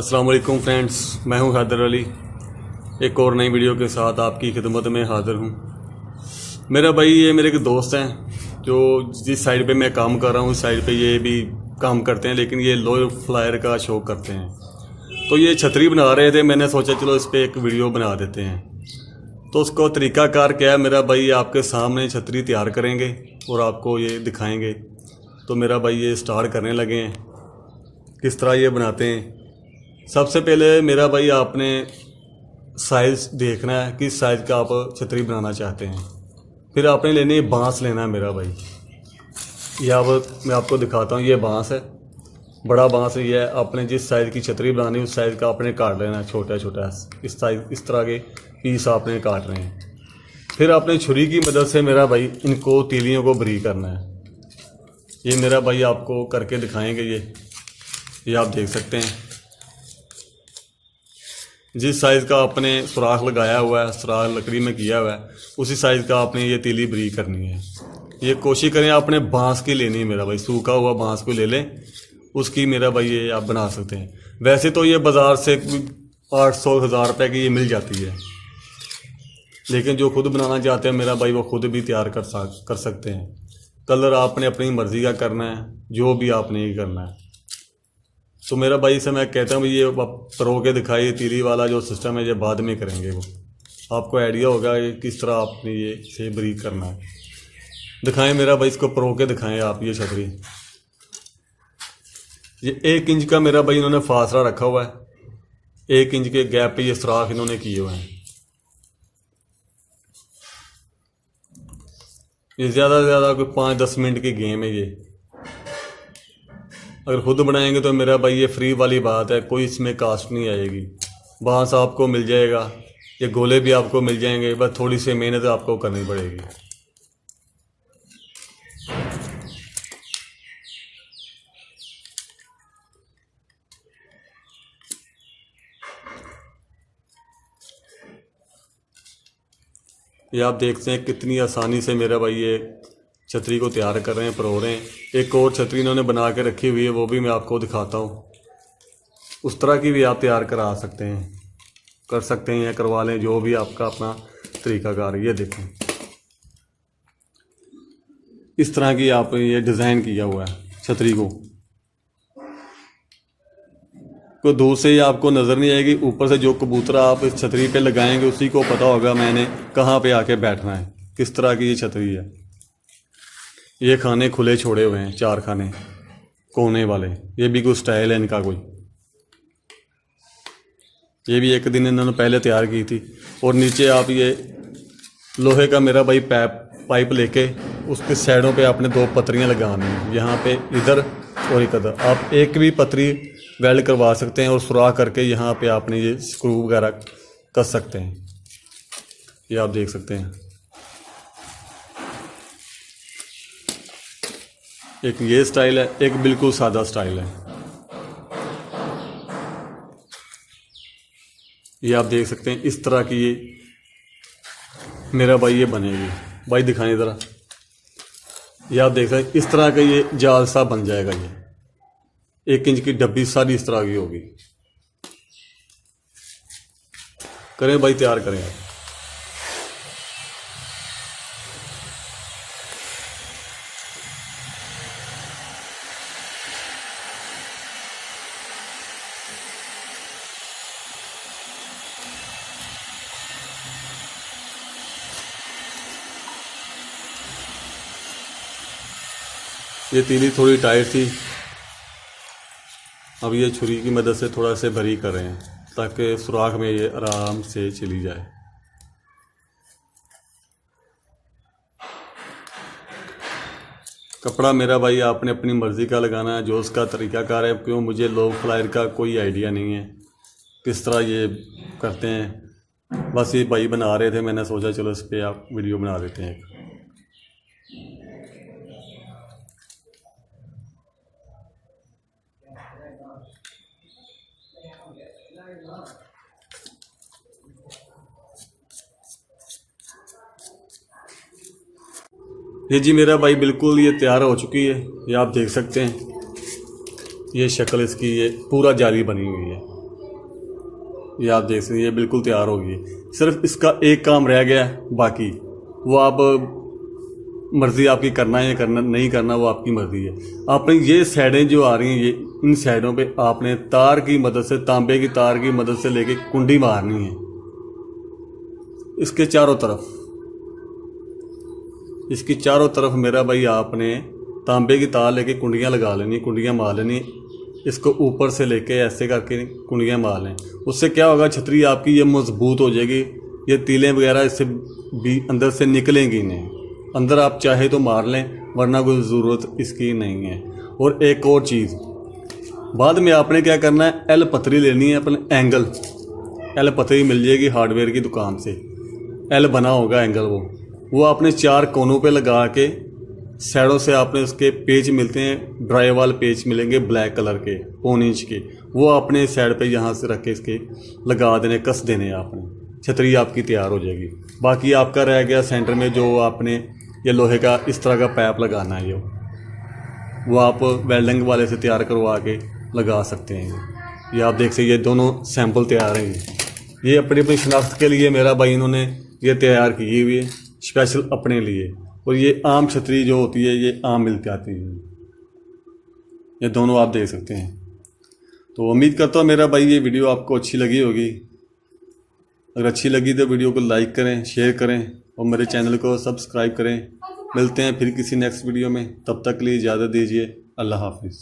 अस्सलाम वालेकुम फ्रेंड्स, मैं हूं हैदर अली। एक और नई वीडियो के साथ आपकी खिदमत में हाज़िर हूं। मेरा भाई ये मेरे एक दोस्त हैं जो जिस साइड पे मैं काम कर रहा हूं उस साइड पे ये भी काम करते हैं, लेकिन ये लो फ्लायर का शो करते हैं। तो ये छतरी बना रहे थे, मैंने सोचा चलो इस पर एक वीडियो बना देते हैं। तो उसको तरीक़ाकार क्या है, मेरा भाई आपके सामने छतरी तैयार करेंगे और आपको ये दिखाएंगे। तो मेरा भाई ये स्टार्ट करने लगे हैं, किस तरह ये बनाते हैं। सबसे पहले मेरा भाई आपने साइज़ देखना है, किस साइज़ का आप छतरी बनाना चाहते हैं। फिर आपने लेनी है बांस लेना है मेरा भाई। ये अब मैं आपको दिखाता हूँ, ये बांस है, बड़ा बांस ये है। आपने जिस साइज़ की छतरी बनानी है उस साइज़ का आपने काट लेना है, छोटा छोटा इस साइज़, इस तरह के पीस आपने काट रहे हैं। फिर आपने छुरी की मदद से मेरा भाई इनको तीलियों को बरीक करना है। ये मेरा भाई आपको करके दिखाएंगे। ये आप देख सकते हैं, जिस साइज़ का आपने सुराख लगाया हुआ है, सुराख लकड़ी में किया हुआ है, उसी साइज़ का आपने ये तीली बरीक करनी है। ये कोशिश करें आपने बांस की लेनी है मेरा भाई, सूखा हुआ बांस को ले लें, उसकी मेरा भाई ये आप बना सकते हैं। वैसे तो ये बाज़ार से 800-1000 रुपये की ये मिल जाती है, लेकिन जो खुद बनाना चाहते हैं मेरा भाई वो खुद भी तैयार कर सकते हैं। कलर आपने अपनी मर्ज़ी का करना है, जो भी आपने ये करना है। तो मेरा भाई से मैं कहता हूँ ये प्रो के दिखाइए, तीली वाला जो सिस्टम है ये बाद में करेंगे, वो आपको आइडिया होगा कि किस तरह आपने ये से बरीक करना है। दिखाएं मेरा भाई, इसको प्रो के दिखाएं आप। ये छतरी ये 1 इंच का मेरा भाई इन्होंने फासला रखा हुआ है, 1 इंच के गैप पे ये सुराख इन्होंने किए हुए हैं। ये ज़्यादा से ज़्यादा कोई 5-10 मिनट की गेम है। ये अगर खुद बनाएंगे तो मेरा भाई ये फ्री वाली बात है, कोई इसमें कास्ट नहीं आएगी। बांस आपको मिल जाएगा, ये गोले भी आपको मिल जाएंगे, बस थोड़ी सी मेहनत आपको करनी पड़ेगी। ये आप देखते हैं कितनी आसानी से मेरा भाई ये छतरी को तैयार कर रहे हैं, परो रहे हैं। एक और छतरी इन्होंने बना के रखी हुई है, वो भी मैं आपको दिखाता हूँ। उस तरह की भी आप तैयार करा सकते हैं, कर सकते हैं या करवा लें, जो भी आपका अपना तरीकाकार है। ये देखें, इस तरह की आप ये डिज़ाइन किया हुआ है छतरी को दूर से ही आपको नज़र नहीं आएगी। ऊपर से जो कबूतरा आप इस छतरी पे लगाएंगे उसी को पता होगा मैंने कहाँ पे आके बैठना है। किस तरह की ये छतरी है। ये खाने खुले छोड़े हुए हैं, 4 खाने कोने वाले। ये भी कोई स्टाइल है इनका कोई। ये भी एक दिन इन्होंने पहले तैयार की थी। और नीचे आप ये लोहे का मेरा भाई पाइप लेके उसके साइडों पे आपने 2 पतरियां लगानी हैं, यहाँ पे इधर और इधर। आप एक भी पतरी वेल्ड करवा सकते हैं और सुराख करके यहाँ पे आपने ये स्क्रू वगैरह कर सकते हैं। ये आप देख सकते हैं, एक ये स्टाइल है, एक बिल्कुल सादा स्टाइल है। ये आप देख सकते हैं, इस तरह की ये मेरा भाई ये बनेगी। भाई दिखाएं ज़रा। ये आप देख सकते हैं, इस तरह का ये जाल सा बन जाएगा। ये 1 इंच की डब्बी सारी इस तरह की होगी। करें भाई, तैयार करें आप। ये तीली थोड़ी टाइट थी, अब ये छुरी की मदद से थोड़ा से भरी कर रहे हैं ताकि सुराख में ये आराम से चली जाए। कपड़ा मेरा भाई आपने अपनी मर्ज़ी का लगाना है, जो उसका तरीक़ाकार है। क्यों, मुझे लो फ्लायर का कोई आइडिया नहीं है किस तरह ये करते हैं। बस ये भाई बना रहे थे, मैंने सोचा चलो इस पर आप वीडियो बना देते हैं। ये जी मेरा भाई बिल्कुल ये तैयार हो चुकी है। ये आप देख सकते हैं, ये शक्ल इसकी ये पूरा जाली बनी हुई है। ये आप देख सकते हैं, ये बिल्कुल तैयार हो गई है। सिर्फ इसका एक काम रह गया है, बाकी वो आप मर्ज़ी आपकी करना है या करना नहीं करना, वो आपकी मर्ज़ी है। आपने ये साइडें जो आ रही हैं, ये इन साइडों पे आपने तार की मदद से, तांबे की तार की मदद से लेके कुंडी मारनी है इसके चारों तरफ। इसकी चारों तरफ मेरा भाई आपने तांबे की तार लेके कुंडियाँ लगा लेनी, कुंडियाँ मार लेनी। इसको ऊपर से लेके ऐसे करके कुंडियाँ मार लें। उससे क्या होगा, छतरी आपकी ये मजबूत हो जाएगी। ये तीलें वगैरह इससे भी अंदर से निकलेंगी नहीं। अंदर आप चाहे तो मार लें, वरना कोई ज़रूरत इसकी नहीं है। और एक और चीज़, बाद में आपने क्या करना है, एल पतरी लेनी है अपने एंगल। एल पतरी मिल जाएगी हार्डवेयर की दुकान से, एल बना होगा एंगल, वो आपने 4 कोनों पे लगा के साइडों से आपने उसके पेच मिलते हैं, ड्राई वाल पेच मिलेंगे ब्लैक कलर के 1 इंच के, वो आपने साइड पे यहाँ से रख के इसके लगा देने, कस देने आपने। छतरी आपकी तैयार हो जाएगी। बाकी आपका रह गया सेंटर में जो आपने ये लोहे का इस तरह का पाइप लगाना है, वो आप वेल्डिंग वाले से तैयार करवा के लगा सकते हैं। ये आप देख सकते, ये दोनों सैंपल तैयार हैं। ये अपनी अपनी शनाख्त के लिए मेरा भाई इन्होंने ये तैयार की हुई है स्पेशल अपने लिए। और ये आम छतरी जो होती है, ये आम मिल के आती है। ये दोनों आप देख सकते हैं। तो उम्मीद करता हूँ मेरा भाई ये वीडियो आपको अच्छी लगी होगी। अगर अच्छी लगी तो वीडियो को लाइक करें, शेयर करें और मेरे चैनल को सब्सक्राइब करें। मिलते हैं फिर किसी नेक्स्ट वीडियो में, तब तक के लिए इजाज़त दीजिए। अल्लाह हाफिज़।